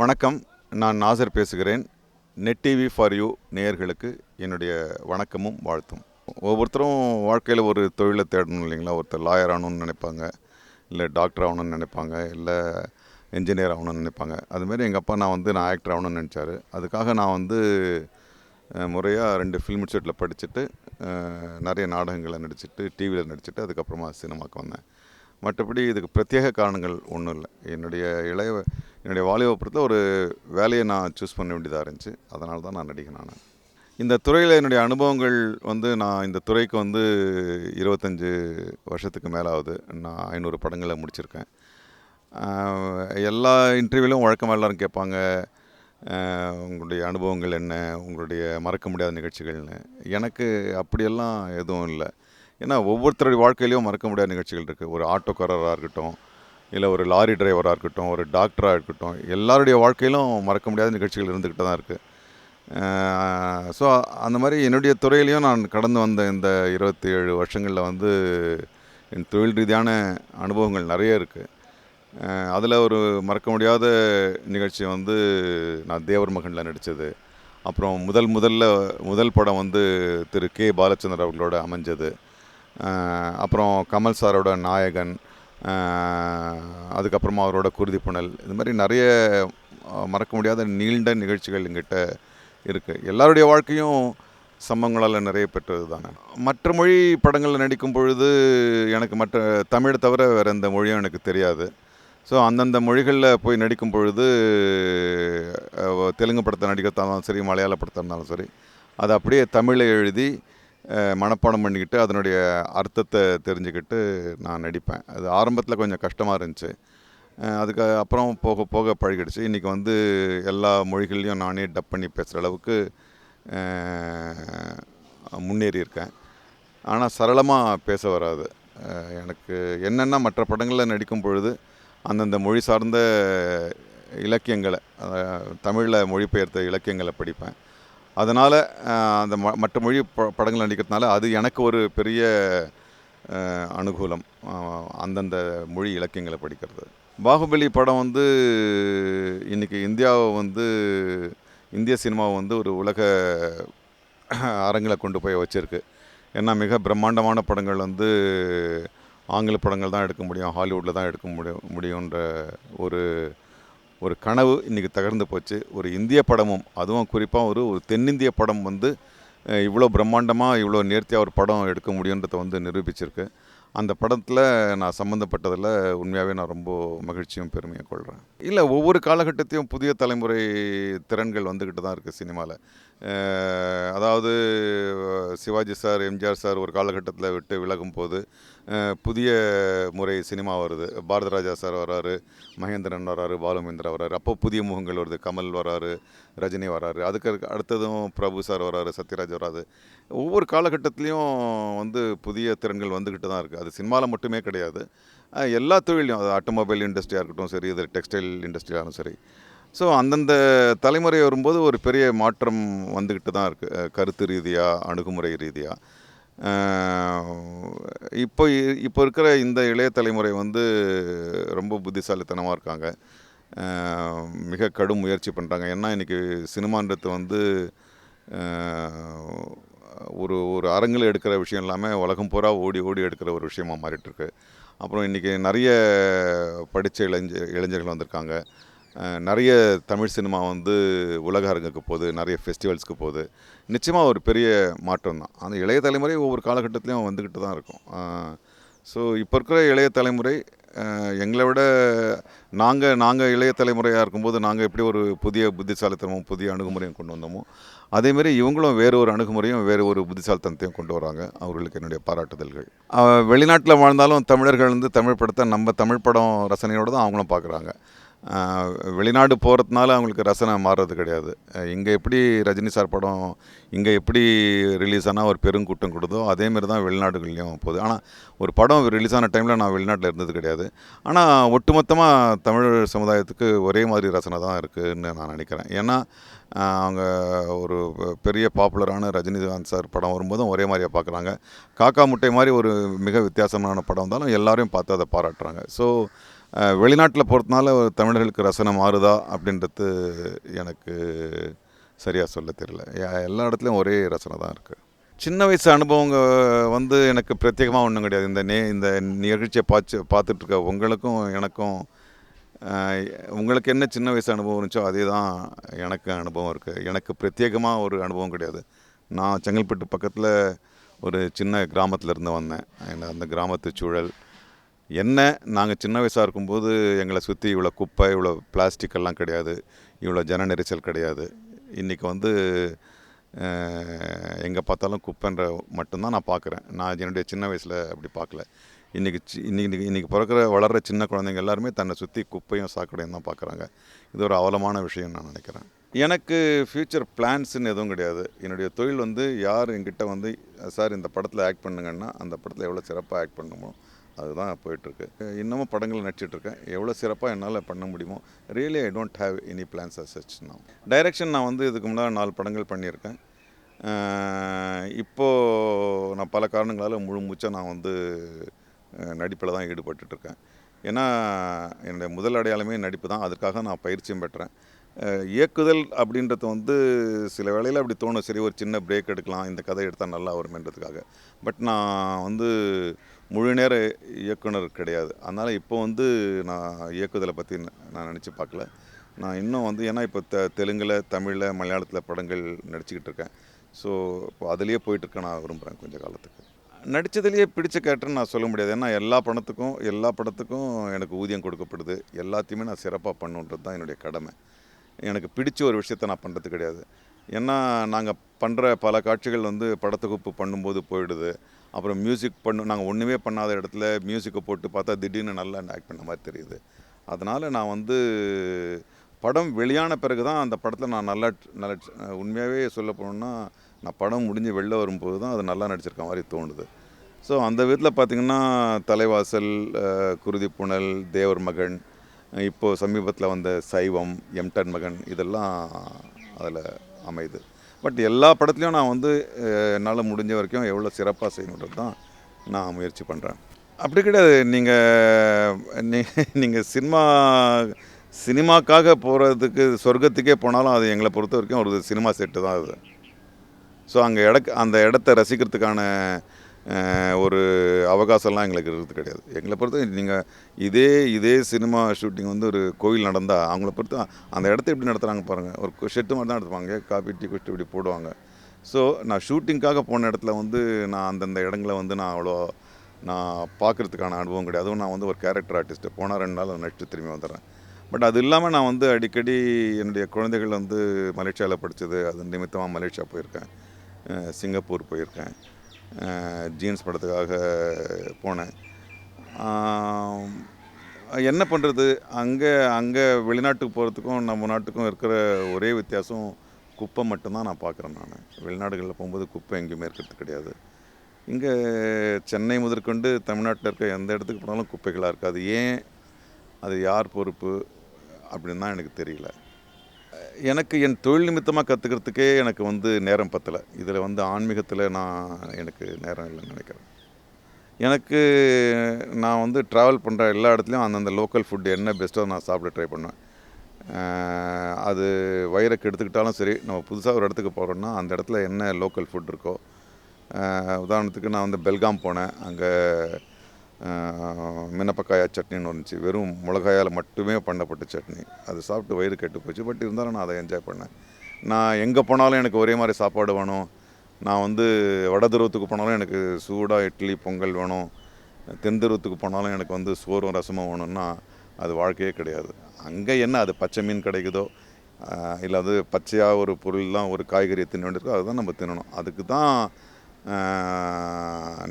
வணக்கம், நான் நாசர் பேசுகிறேன். நெட் டிவி ஃபார் யூ நேயர்களுக்கு என்னுடைய வணக்கமும் வாழ்த்தும். ஒவ்வொருத்தரும் வாழ்க்கையில் ஒரு தொழிலை தேடணும் இல்லைங்களா? ஒருத்தர் லாயர் ஆகணும்னு நினைப்பாங்க, இல்லை டாக்டர் ஆகணும்னு நினைப்பாங்க, இல்லை என்ஜினியர் ஆகணும்னு நினைப்பாங்க. அதுமாரி எங்கள் அப்பா நான் ஆக்டர் ஆகணும்னு நினச்சார். அதுக்காக நான் முறையாக 2 ஃபில்ம் இன்ஸ்டியூட்டில் படிச்சுட்டு நிறைய நாடகங்களை நடிச்சுட்டு டிவியில் நடிச்சுட்டு அதுக்கப்புறமா சினிமாவுக்கு வந்தேன். மற்றபடி இதுக்கு பிரத்யேக காரணங்கள் ஒன்றும் இல்லை. என்னுடைய வாலிபத்தில் ஒரு வேலையை நான் சூஸ் பண்ண வேண்டியதாக இருந்துச்சு. அதனால தான் நான் நடிகனானேன். இந்த துறையில் என்னுடைய அனுபவங்கள் நான் இந்த துறைக்கு 25 வருஷத்துக்கு மேலே ஆகுது. நான் 500 படங்களை முடிச்சிருக்கேன். எல்லா இன்டர்வியூவிலும் வழக்கமாக எல்லோரும் கேட்பாங்க, உங்களுடைய அனுபவங்கள் என்ன, உங்களுடைய மறக்க முடியாத நிகழ்ச்சிகள்னு. எனக்கு அப்படியெல்லாம் எதுவும் இல்லை. ஏன்னா ஒவ்வொருத்தருடைய வாழ்க்கையிலையும் மறக்க முடியாத நிகழ்ச்சிகள் இருக்குது. ஒரு ஆட்டோக்காரராக இருக்கட்டும், இல்லை ஒரு லாரி டிரைவராக இருக்கட்டும், ஒரு டாக்டராக இருக்கட்டும், எல்லாருடைய வாழ்க்கையிலும் மறக்க முடியாத நிகழ்ச்சிகள் இருந்துக்கிட்டு தான் இருக்குது. ஸோ அந்த மாதிரி என்னுடைய துறையிலையும் நான் கடந்து வந்த இந்த 27 வருஷங்களில் என் தொழில் ரீதியான அனுபவங்கள் நிறைய இருக்குது. அதில் ஒரு மறக்க முடியாத நிகழ்ச்சி நான் தேவர் மகனில் நடித்தது. அப்புறம் முதல் படம் திரு கே பாலச்சந்தர் அவர்களோட அமைஞ்சது. அப்புறம் கமல் சாரோட நாயகன், அதுக்கப்புறமா அவரோட குருதிப்புணல். இது மாதிரி நிறைய மறக்க முடியாத நீண்ட நிகழ்ச்சிகள் எங்கிட்ட இருக்குது. எல்லாருடைய வாழ்க்கையும் சம்பவங்களால் நிறைய பெற்றது தானே. மற்ற மொழி படங்களில் நடிக்கும் பொழுது எனக்கு தமிழை தவிர வேறு எந்த மொழியும் எனக்கு தெரியாது. ஸோ அந்தந்த மொழிகளில் போய் நடிக்கும் பொழுது தெலுங்கு படத்தை நடிக்கிறதாலும் சரி, மலையாள படத்தை இருந்தாலும் சரி, அதை அப்படியே தமிழை எழுதி மனப்பாடம் பண்ணிக்கிட்டு அதனுடைய அர்த்தத்தை தெரிஞ்சுக்கிட்டு நான் நடிப்பேன். அது ஆரம்பத்தில் கொஞ்சம் கஷ்டமாக இருந்துச்சு. அதுக்கு அப்புறம் போக போக பழகிடுச்சு. இன்றைக்கி எல்லா மொழிகள்லையும் நானே டப் பண்ணி பேசுகிற அளவுக்கு முன்னேறி இருக்கேன். ஆனால் சரளமாக பேச வராது எனக்கு. என்னென்னா மற்ற படங்களில் நடிக்கும் பொழுது அந்தந்த மொழி சார்ந்த இலக்கியங்களை, தமிழில் மொழிபெயர்த்த இலக்கியங்களை படிப்பேன். அதனால் அந்த மற்ற மொழி படங்கள் நடிக்கிறதுனால அது எனக்கு ஒரு பெரிய அனுகூலம், அந்தந்த மொழி இலக்கியங்களை படிக்கிறது. பாகுபலி படம் இன்றைக்கி இந்தியாவை இந்திய சினிமாவை ஒரு உலக அரங்கில் கொண்டு போய் வச்சுருக்கு. ஏன்னா மிக பிரம்மாண்டமான படங்கள் ஆங்கில படங்கள் தான் எடுக்க முடியும், ஹாலிவுட்டில் தான் எடுக்க முடியுன்ற ஒரு கனவு இன்றைக்கி தகர்ந்து போச்சு. ஒரு இந்திய படமும், அதுவும் குறிப்பாக ஒரு தென்னிந்திய படம் இவ்வளோ பிரம்மாண்டமாக இவ்வளோ நேர்த்தியாக ஒரு படம் எடுக்க முடியுன்றதை நிரூபிச்சிருக்கு. அந்த படத்தில் நான் சம்மந்தப்பட்டதில் உண்மையாகவே நான் ரொம்ப மகிழ்ச்சியும் பெருமையும் கொள்கிறேன். இல்லை, ஒவ்வொரு காலகட்டத்தையும் புதிய தலைமுறை திறன்கள் வந்துக்கிட்டு தான் இருக்குது சினிமாவில். அதாவது சிவாஜி சார், எம்ஜிஆர் சார் ஒரு காலகட்டத்தில் விட்டு விலகும் போது புதிய முறை சினிமா வருது. பாரதிராஜா சார் வராரு, மகேந்திரன் வராரு, பாலுமேந்திரா வராரு. அப்போ புதிய முகங்கள் வருது. கமல் வராரு, ரஜினி வராரு. அதுக்கு அடுத்ததும் பிரபு சார் வராரு, சத்யராஜ் வராது. ஒவ்வொரு காலகட்டத்திலையும் புதிய திறன்கள் வந்துக்கிட்டு தான் இருக்குது. அது சினிமாவில் மட்டுமே கிடையாது, எல்லா தொழிலையும். அது ஆட்டோமொபைல் இண்டஸ்ட்ரியாக இருக்கட்டும் சரி, இது டெக்ஸ்டைல் இண்டஸ்ட்ரியாலும் சரி. ஸோ அந்தந்த தலைமுறை வரும்போது ஒரு பெரிய மாற்றம் வந்துக்கிட்டு தான் இருக்குது, கருத்து ரீதியாக, அணுகுமுறை ரீதியாக. இப்போ இருக்கிற இந்த இளைய தலைமுறை ரொம்ப புத்திசாலித்தனமாக இருக்காங்க, மிக கடும் முயற்சி பண்ணுறாங்க. ஏன்னா இன்றைக்கி சினிமான்றது ஒரு அரங்கில் எடுக்கிற விஷயம் இல்லாமல் உலகம் பூரா ஓடி ஓடி எடுக்கிற ஒரு விஷயமாக மாறிட்டுருக்கு. அப்புறம் இன்றைக்கி நிறைய படித்த இளைஞர்கள் வந்திருக்காங்க. நிறைய தமிழ் சினிமா உலக அரங்குக்கு போகுது, நிறைய ஃபெஸ்டிவல்ஸ்க்கு போகுது. நிச்சயமாக ஒரு பெரிய மாற்றம் தான். அந்த இளைய தலைமுறை ஒவ்வொரு காலகட்டத்திலையும் வந்துக்கிட்டு தான் இருக்கும். ஸோ இப்போ இருக்கிற இளைய தலைமுறை எங்களை விட நாங்கள் இளைய தலைமுறையாக இருக்கும்போது நாங்கள் எப்படி ஒரு புதிய புத்திசாலித்தனமும் புதிய அணுகுமுறையும் கொண்டு வந்தோமோ, அதேமாரி இவங்களும் வேறு ஒரு அணுகுமுறையும் வேறு ஒரு புத்திசாலித்தனத்தையும் கொண்டு வராங்க. அவர்களுக்கு என்னுடைய பாராட்டுதல்கள். வெளிநாட்டில் வாழ்ந்தாலும் தமிழர்கள் வந்து தமிழ் படத்தை நம்ம தமிழ் படம் ரசனையோடு தான் அவங்களும் பார்க்குறாங்க. வெளிநாடு போகிறதுனால அவங்களுக்கு ரசனை மாறுறது கிடையாது. இங்கே எப்படி ரஜினி சார் படம் இங்கே எப்படி ரிலீஸ் ஆனால் ஒரு பெருங்கூட்டம் கொடுத்தோ அதேமாரி தான் வெளிநாடுகள்லேயும் போகுது. ஆனால் ஒரு படம் ரிலீஸ் ஆன டைமில் நான் வெளிநாட்டில் இருந்தது கிடையாது. ஆனால் ஒட்டுமொத்தமாக தமிழ் சமுதாயத்துக்கு ஒரே மாதிரி ரசனை தான் இருக்குதுன்னு நான் நினைக்கிறேன். ஏன்னா அவங்க ஒரு பெரிய பாப்புலரான ரஜினிகாந்த் சார் படம் வரும்போதும் ஒரே மாதிரியாக பார்க்குறாங்க. காக்கா முட்டை மாதிரி ஒரு மிக வித்தியாசமான படம் வந்தாலும் எல்லாரையும் பார்த்து அதை பாராட்டுறாங்க. ஸோ வெளிநாட்டில் போகிறதுனால தமிழர்களுக்கு ரசனை மாறுதா அப்படின்றது எனக்கு சரியாக சொல்ல தெரியல. எல்லா இடத்துலையும் ஒரே ரசனை தான் இருக்குது. சின்ன வயசு அனுபவங்க வந்து எனக்கு பிரத்யேகமாக ஒன்றும் கிடையாது. இந்த நிகழ்ச்சியை பார்த்துட்ருக்க உங்களுக்கும் எனக்கும் உங்களுக்கு என்ன சின்ன வயசு அனுபவம் இருந்துச்சோ அதே தான் எனக்கு அனுபவம் இருக்குது. எனக்கு பிரத்யேகமாக ஒரு அனுபவம் கிடையாது. நான் செங்கல்பட்டு பக்கத்தில் ஒரு சின்ன கிராமத்தில் இருந்து வந்தேன். அந்த கிராமத்து சூழல் நாங்கள் சின்ன வயசாக இருக்கும்போது எங்களை சுற்றி இவ்வளோ குப்பை, இவ்வளோ பிளாஸ்டிக் எல்லாம் கிடையாது, இவ்வளோ ஜன நெரிசல் கிடையாது. இன்றைக்கி வந்து எங்கே பார்த்தாலும் குப்பைன்ற மட்டும்தான் நான் பார்க்குறேன். நான் என்னுடைய சின்ன வயசில் அப்படி பார்க்கல. இன்றைக்கி வளர்கிற சின்ன குழந்தைங்க எல்லாருமே தன்னை சுற்றி குப்பையும் சாக்கடையும் தான் பார்க்குறாங்க. இது ஒரு அவலமான விஷயம் நான் நினைக்கிறேன். எனக்கு ஃப்யூச்சர் பிளான்ஸுன்னு எதுவும் கிடையாது. என்னுடைய தொழில் வந்து யார் என்கிட்ட வந்து சார் இந்த படத்தில் ஆக்ட் பண்ணுங்கன்னா அந்த படத்தில் எவ்வளோ சிறப்பாக ஆக்ட் பண்ணணுமோ அதுதான் போயிட்டுருக்கு. இன்னமும் படங்கள் நடிச்சிட்ருக்கேன். எவ்வளோ சிறப்பாக என்னால் பண்ண முடியுமோ. Really I don't have any plans as such now. Direction நான் வந்து இதுக்கு முன்னாடி 4 படங்கள் பண்ணியிருக்கேன். இப்போது நான் பல காரணங்களால் முழு மூச்சாக நான் வந்து நடிப்பில் தான் ஈடுபட்டுருக்கேன். ஏன்னா என்னுடைய முதல் அடையாளமே நடிப்பு தான். அதுக்காக நான் பயிற்சியும் பெற்றேன். இயக்குதல் அப்படின்றது வந்து சில வேளையில் அப்படி தோணும், சரி ஒரு சின்ன பிரேக் எடுக்கலாம், இந்த கதை எடுத்தால் நல்லா வருமென்றதுக்காக. பட் நான் வந்து முழு நேர இயக்குனர் கிடையாது. அதனால் இப்போ வந்து நான் இயக்குதலை பற்றி நான் நினச்சி பார்க்கல. நான் இன்னும் வந்து ஏன்னா இப்போ தெலுங்கில், தமிழில், மலையாளத்தில் படங்கள் நடிச்சுக்கிட்டு இருக்கேன். ஸோ இப்போ அதுலேயே போயிட்டுருக்க நான் விரும்புகிறேன் கொஞ்சம் காலத்துக்கு. நடித்ததுலேயே பிடிச்ச கேரக்டர்னு நான் சொல்ல முடியாது. ஏன்னா எல்லா படத்துக்கும் எனக்கு ஊதியம் கொடுக்கப்படுது. எல்லாத்தையுமே நான் சிறப்பாக பண்ணுன்றது தான் என்னுடைய கடமை. எனக்கு பிடிச்ச ஒரு விஷயத்த நான் பண்ணுறது கிடையாது. ஏன்னா நாங்கள் பண்ணுற பல காட்சிகள் வந்து படத்தொகுப்பு பண்ணும்போது போயிடுது. அப்புறம் மியூசிக் நாங்கள் ஒன்றுமே பண்ணாத இடத்துல மியூசிக்கை போட்டு பார்த்தா திடீர்னு நல்லா ஆக்ட் பண்ண மாதிரி தெரியுது. அதனால் நான் வந்து படம் வெளியான பிறகு தான் அந்த படத்தில் நான் நல்லா உண்மையாகவே சொல்ல போனோம்னா நான் படம் முடிஞ்சு வெளில வரும்போது தான் அது நல்லா நடிச்சிருக்க மாதிரி தோணுது. ஸோ அந்த விதத்தில் பார்த்திங்கன்னா தலைவாசல், குருதி புனல், தேவர் மகன், இப்போது சமீபத்தில் வந்த சைவம், எம்டன் மகன் இதெல்லாம் அதில் அமையுது. பட் எல்லா படத்துலையும் நான் வந்து என்னால் முடிஞ்ச வரைக்கும் எவ்வளோ சிறப்பாக செய்யணுன்றது தான் நான் முயற்சி பண்ணுறேன். அப்படி கிடையாது. நீங்கள் சினிமாக்காக போகிறதுக்கு சொர்க்கத்துக்கே போனாலும் அது எங்களை பொறுத்த வரைக்கும் ஒரு சினிமா செட்டு தான் அது. ஸோ அந்த இடத்த ரசிக்கிறதுக்கான ஒரு அவகாசம்லாம் எங்களுக்கு இருக்கிறது கிடையாது. எங்களை பொறுத்த நீங்கள் இதே சினிமா ஷூட்டிங் வந்து ஒரு கோயில் நடந்தால் அவங்கள பொறுத்த அந்த இடத்த எப்படி நடத்துகிறாங்க பாருங்கள். ஒரு ஷெட்டு மாதிரி தான் எடுத்துப்பாங்க, காபி டீ குடிச்சிட்டு இப்படி போடுவாங்க. ஸோ நான் ஷூட்டிங்காக போன இடத்துல வந்து நான் அந்தந்த இடங்களை வந்து நான் பார்க்குறதுக்கான அனுபவம் கிடையாது. அதுவும் நான் வந்து ஒரு கேரக்டர் ஆர்டிஸ்ட்டு, போனால் 2 நாள் நடிச்சுட்டு திரும்பி வந்துடுறேன். பட் அது இல்லாமல் நான் வந்து அடிக்கடி என்னுடைய குழந்தைகள் வந்து மலேசியாவில் படித்தது, அது நிமித்தமாக மலேசியா போயிருக்கேன், சிங்கப்பூர் போயிருக்கேன், ஜீன்ஸ் படத்துக்காக போனேன். என்ன பண்ணுறது, அங்கே வெளிநாட்டுக்கு போகிறதுக்கும் நம்ம நாட்டுக்கும் இருக்கிற ஒரே வித்தியாசம் குப்பை மட்டும்தான் நான் பார்க்குறேன். நான் வெளிநாடுகளில் போகும்போது குப்பை எங்கேயுமே இருக்கிறது கிடையாது. இங்கே சென்னை முதற்கொண்டு தமிழ்நாட்டில் இருக்க எந்த இடத்துக்கு போனாலும் குப்பைகளாக இருக்காது. ஏன், அது யார் பொறுப்பு அப்படின்னு தான் எனக்கு தெரியல. எனக்கு என் தொழில் நிமித்தமாக கற்றுக்கிறதுக்கே எனக்கு வந்து நேரம் பத்தலை. இதில் வந்து ஆன்மீகத்தில் எனக்கு நேரம் இல்லைன்னு நினைக்கிறேன். நான் வந்து ட்ராவல் பண்ணுற எல்லா இடத்துலையும் அந்தந்த லோக்கல் ஃபுட்டு என்ன பெஸ்ட்டோ நான் சாப்பிட ட்ரை பண்ணுவேன். அது வயிறை கெடுத்துக்கிட்டாலும் சரி, நம்ம புதுசாக ஒரு இடத்துக்கு போகிறோன்னா அந்த இடத்துல என்ன லோக்கல் ஃபுட் இருக்கோ, உதாரணத்துக்கு நான் வந்து பெல்காம் போனேன். அங்கே மினப்பக்காயா சட்னின்னு இருந்துச்சு, வெறும் மிளகாயால் மட்டுமே பண்ணப்பட்ட சட்னி. அது சாப்பிட்டு வயிறு கெட்டு போச்சு. பட் இருந்தாலும் நான் அதை என்ஜாய் பண்ணேன். நான் எங்கே போனாலும் எனக்கு ஒரே மாதிரி சாப்பாடு வேணும். நான் வந்து வட துருவத்துக்கு போனாலும் எனக்கு சூடாக இட்லி பொங்கல் வேணும். தென்தெருவத்துக்கு போனாலும் எனக்கு வந்து சோறும் ரசமும் வேணும்னா அது வாழ்க்கையே கிடையாது. அங்கே என்ன அது பச்சை மீன் கிடைக்குதோ இல்லை அது பச்சையாக ஒரு பொருள்லாம் ஒரு காய்கறியை தின்ன வேண்டியிருக்கோ அதுதான் நம்ம தின்னணும். அதுக்கு தான்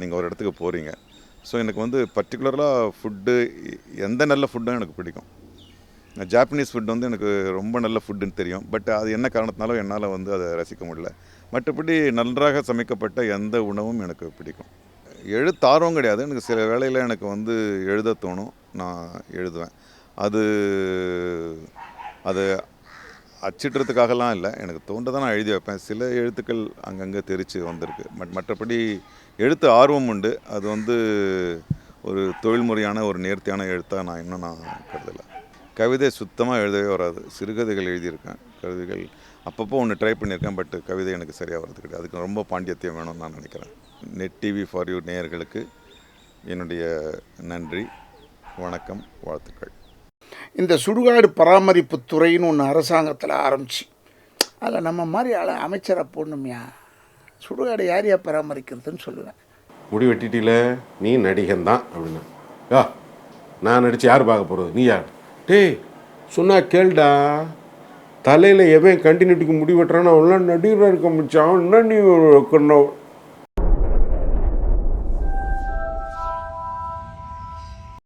நீங்கள் ஒரு இடத்துக்கு போகிறீங்க. ஸோ எனக்கு வந்து பர்டிகுலராக ஃபுட்டு எந்த நல்ல ஃபுட்டும் எனக்கு பிடிக்கும். ஜாப்பனீஸ் ஃபுட் வந்து எனக்கு ரொம்ப நல்ல ஃபுட்டுன்னு தெரியும். பட் அது என்ன காரணத்தினாலும் என்னால் வந்து அதை ரசிக்க முடியல. மற்றபடி நன்றாக சமைக்கப்பட்ட எந்த உணவும் எனக்கு பிடிக்கும். எழுத்தார்வம் கிடையாது. எனக்கு சில வேளையில் எனக்கு வந்து எழுத தோணும், நான் எழுதுவேன். அது அது அச்சிடுறதுக்காகலாம் இல்லை, எனக்கு தோன்றதை நான் எழுதி வைப்பேன். சில எழுத்துக்கள் அங்கங்கே தெரித்து வந்திருக்கு. மற்றபடி எழுத்து ஆர்வம் உண்டு. அது வந்து ஒரு தொழில்முறையான ஒரு நேர்த்தியான எழுத்தாக நான் கருதலை. கவிதை சுத்தமாக எழுதவே வராது. சிறுகதைகள் எழுதியிருக்கேன், கவிதைகள் அப்பப்போ ஒன்று ட்ரை பண்ணியிருக்கேன். பட் கவிதை எனக்கு சரியாக வர்றது கிடையாது. அதுக்கு ரொம்ப பாண்டியத்தியம் வேணும்னு நான் நினைக்கிறேன். நெட் டிவி ஃபார் யூ நேயர்களுக்கு என்னுடைய நன்றி, வணக்கம், வாழ்த்துக்கள். இந்த சுடுகாடு பராமரிப்பு துறைன்னு ஒன்று அரசாங்கத்தில் ஆரம்பிச்சு அதில் நம்ம மாதிரி அமைச்சரை போடணுமையா? சுடுகாடு யாரையா பராமரிக்கிறதுன்னு சொல்லுவேன். முடி வெட்டிட்டில நீ நடிகன் தான் அப்படின்னா, யா நான் நடித்து யார் பார்க்க போகிறது, நீ யார்? டேய் சொன்னா கேள்டா, தலையில் எவன் கண்டினியூட்டிக்கு முடி வெட்டுறான்னு அவன்லாம் நடிகராக இருக்க முடிச்சான். என்ன நீ